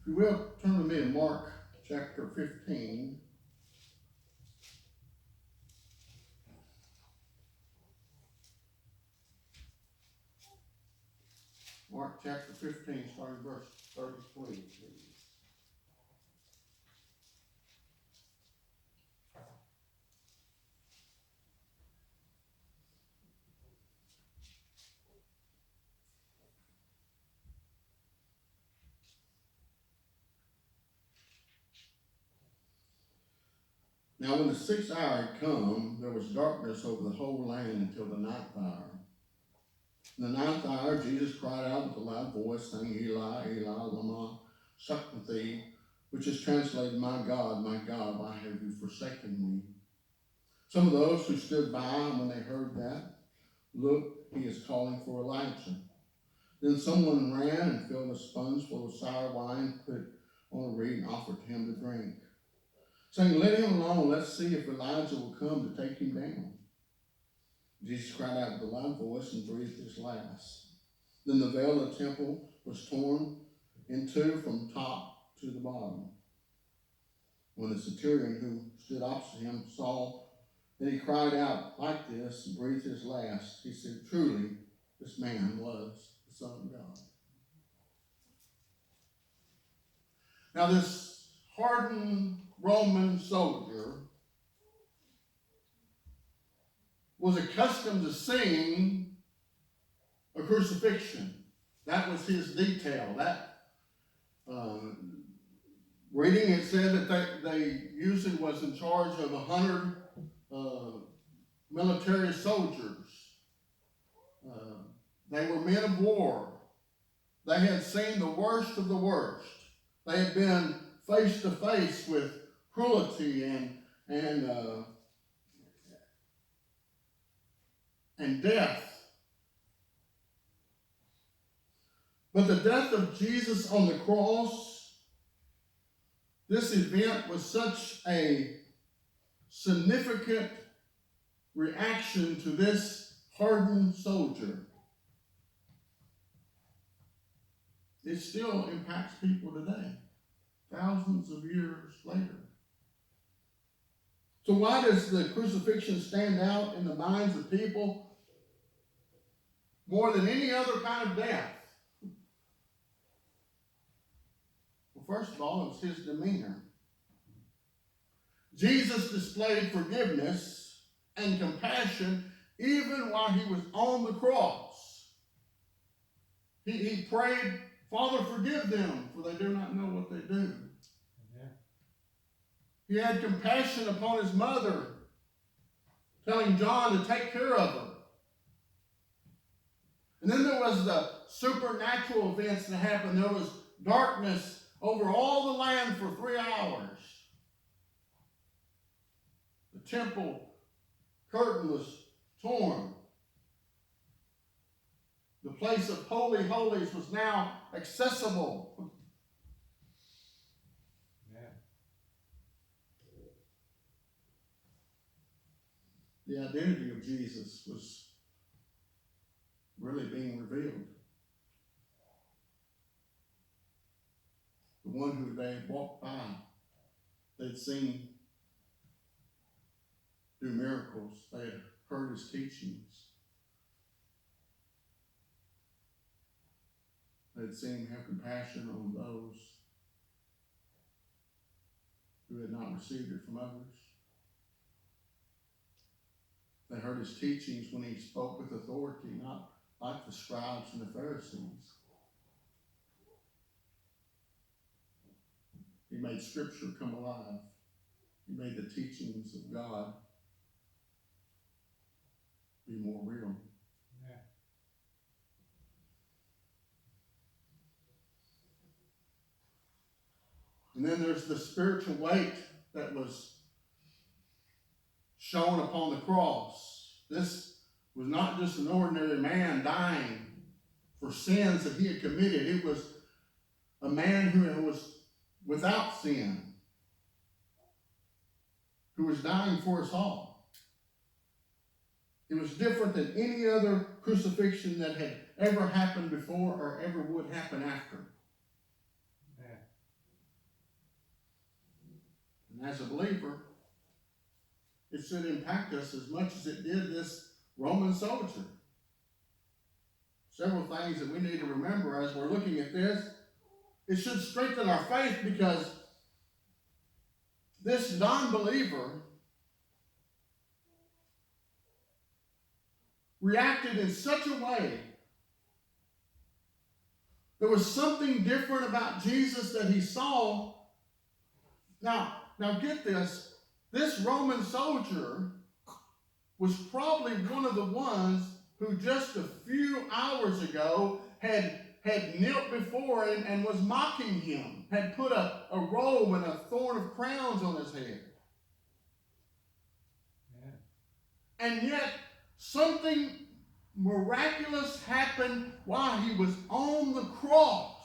If you will, turn with me to Mark chapter 15. Mark chapter 15, starting verse 33, please. Now when the sixth hour had come, there was darkness over the whole land until the ninth hour. In the ninth hour, Jesus cried out with a loud voice, saying, Eli, Eli, lama sabachthani, which is translated, my God, why have you forsaken me? Some of those who stood by, when they heard that, looked, he is calling for Elijah. Then someone ran and filled a sponge full of sour wine, put it on a reed, and offered to him to drink, saying, let him alone, let's see if Elijah will come to take him down. Jesus cried out with a loud voice and breathed his last. Then the veil of the temple was torn in two from top to the bottom. When the centurion who stood opposite him saw that he cried out like this and breathed his last, he said, truly, this man was the Son of God. Now this hardened Roman soldier was accustomed to seeing a crucifixion. That was his detail. Reading it said that they usually was in charge of 100 military soldiers. They were men of war. They had seen the worst of the worst. They had been face to face with cruelty and death. But the death of Jesus on the cross, this event was such a significant reaction to this hardened soldier. It still impacts people today, thousands of years later. So why does the crucifixion stand out in the minds of people more than any other kind of death? Well, first of all, it was his demeanor. Jesus displayed forgiveness and compassion even while he was on the cross. He prayed, Father, forgive them, for they do not know what they do. Amen. He had compassion upon his mother, telling John to take care of her. And then there was the supernatural events that happened. There was darkness over all the land for 3 hours. The temple curtain was torn. The place of holy holies was now accessible. Yeah. The identity of Jesus was really being revealed. The one who they had walked by, they'd seen do miracles, they had heard his teachings. They'd seen him have compassion on those who had not received it from others. They heard his teachings when he spoke with authority, not like the scribes and the Pharisees. He made Scripture come alive. He made the teachings of God be more real. Yeah. And then there's the spiritual weight that was shown upon the cross. This was not just an ordinary man dying for sins that he had committed. It was a man who was without sin, who was dying for us all. It was different than any other crucifixion that had ever happened before or ever would happen after. Yeah. as a believer, it should impact us as much as it did this Roman soldier. Several things that we need to remember as we're looking at this. It should strengthen our faith because this non-believer reacted in such a way. There was something different about Jesus that he saw. Now get this. This Roman soldier was probably one of the ones who just a few hours ago had knelt before him and was mocking him, had put a robe and a thorn of crowns on his head. Yeah. And yet, something miraculous happened while he was on the cross.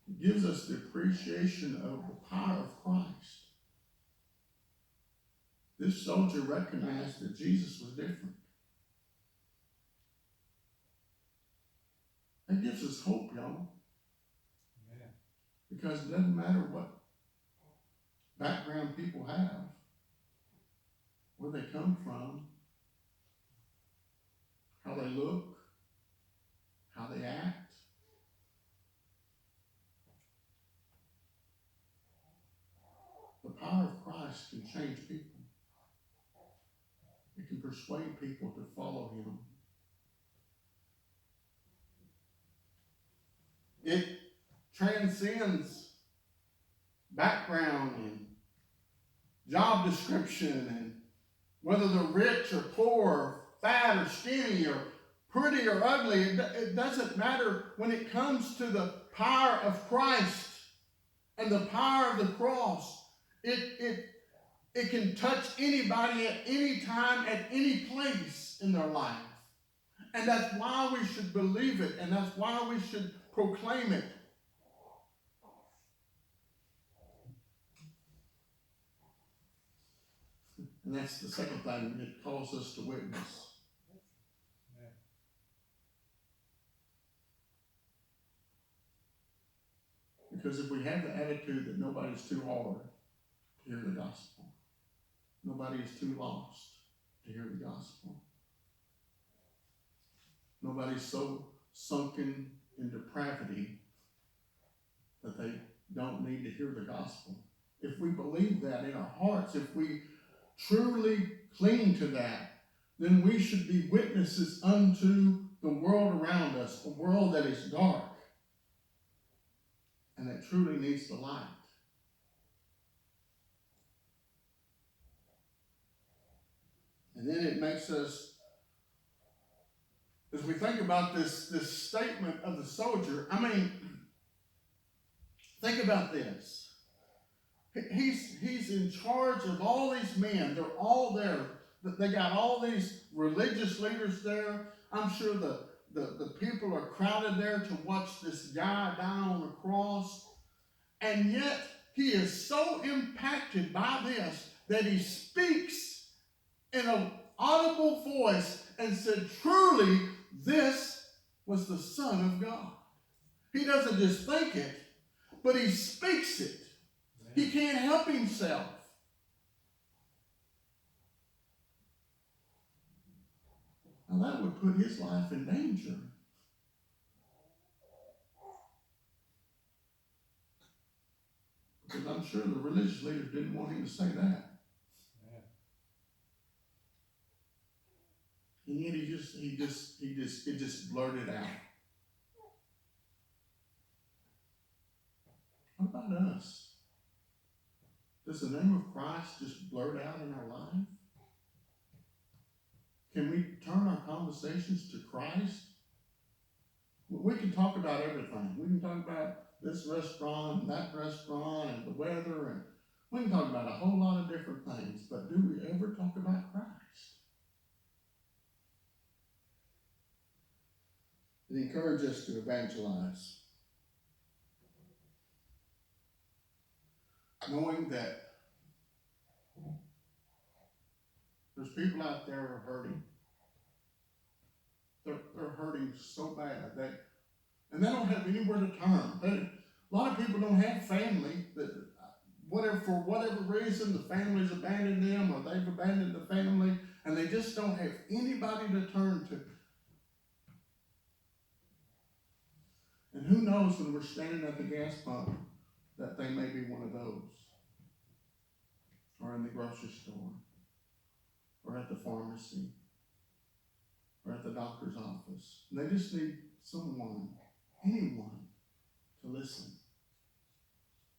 It gives us the appreciation of the power of Christ. This soldier recognized that Jesus was different. That gives us hope, y'all. Yeah. Because it doesn't matter what background people have, where they come from, how they look, how they act. The power of Christ can change people. It can persuade people to follow him. It transcends background and job description and whether they're rich or poor, fat or skinny, or pretty or ugly. It doesn't matter when it comes to the power of Christ and the power of the cross. It can touch anybody at any time, at any place in their life. And that's why we should believe it, and that's why we should proclaim it. And that's the second thing, it calls us to witness. Because if we have the attitude that nobody's too hard to hear the gospel, nobody is too lost to hear the gospel, nobody's so sunken in depravity that they don't need to hear the gospel. If we believe that in our hearts, if we truly cling to that, then we should be witnesses unto the world around us, a world that is dark and that truly needs the light. And then it makes us, as we think about this statement of the soldier, think about this. He's in charge of all these men. They're all there. They got all these religious leaders there. I'm sure the people are crowded there to watch this guy die on the cross. And yet, he is so impacted by this that he speaks in an audible voice and said, truly, this was the Son of God. He doesn't just think it, but he speaks it. He can't help himself. Now that would put his life in danger. Because I'm sure the religious leaders didn't want him to say that. And yet he just blurted out. What about us? Does the name of Christ just blurt out in our life? Can we turn our conversations to Christ? We can talk about everything. We can talk about this restaurant and that restaurant and the weather, and we can talk about a whole lot of different things, but do we ever talk about Christ? It encourages us to evangelize, knowing that there's people out there who are hurting. They're hurting so bad and they don't have anywhere to turn. A lot of people don't have family that, for whatever reason, the family's abandoned them or they've abandoned the family, and they just don't have anybody to turn to. And who knows, when we're standing at the gas pump, that they may be one of those, or in the grocery store, or at the pharmacy, or at the doctor's office. They just need someone, anyone, to listen,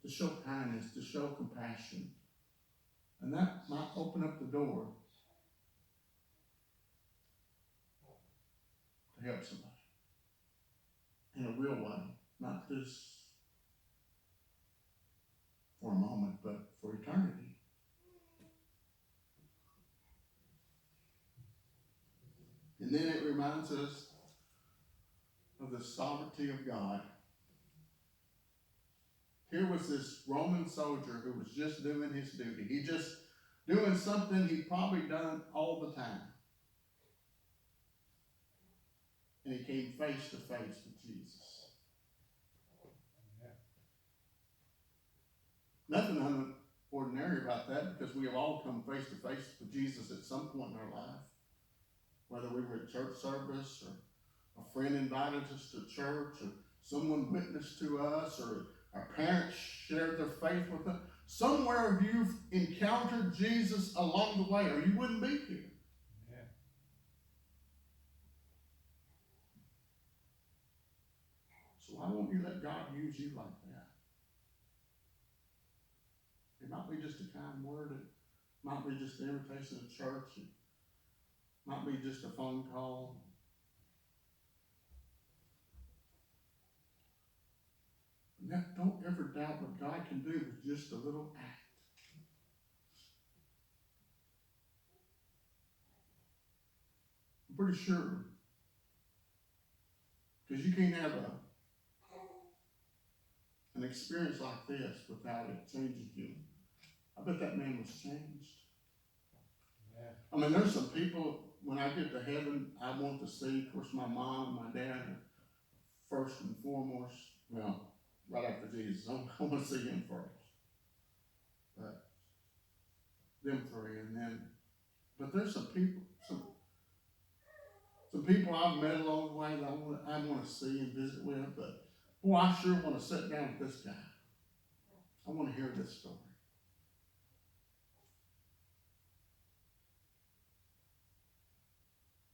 to show kindness, to show compassion. And that might open up the door to help somebody in a real way, not just for a moment, but for eternity. And then it reminds us of the sovereignty of God. Here was this Roman soldier who was just doing his duty. He just doing something he'd probably done all the time. And he came face to face with Jesus. Yeah. Nothing unordinary about that, because we have all come face to face with Jesus at some point in our life. Whether we were at church service, or a friend invited us to church, or someone witnessed to us, or our parents shared their faith with us. Somewhere you've encountered Jesus along the way, or you wouldn't be here. Yeah. So why won't you let God use you like that? It might be just a kind word. It might be just an invitation to church. It might be just a phone call. Don't ever doubt what God can do with just a little act. I'm pretty sure, because you can't have an experience like this without it changing you. I bet that man was changed. Yeah. I mean, there's some people, when I get to heaven, I want to see, of course, my mom and my dad first and foremost. Well, right after Jesus. I want to see him first. But them three, and then, but there's some people I've met along the way that I want to see and visit with, but boy, I sure want to sit down with this guy. I want to hear this story.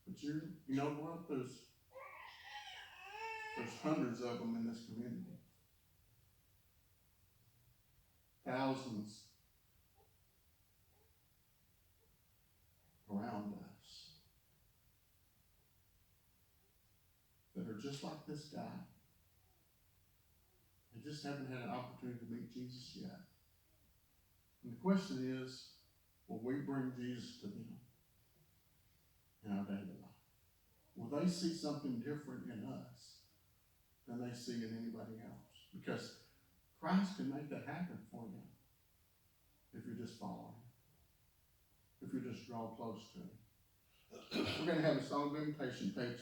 But you know what? There's hundreds of them in this community. Thousands around us that are just like this guy. They just haven't had an opportunity to meet Jesus yet. And the question is, will we bring Jesus to them in our daily life? Will they see something different in us than they see in anybody else? Because Christ can make that happen for you if you just follow him, if you just draw close to him. We're going to have a song of invitation, page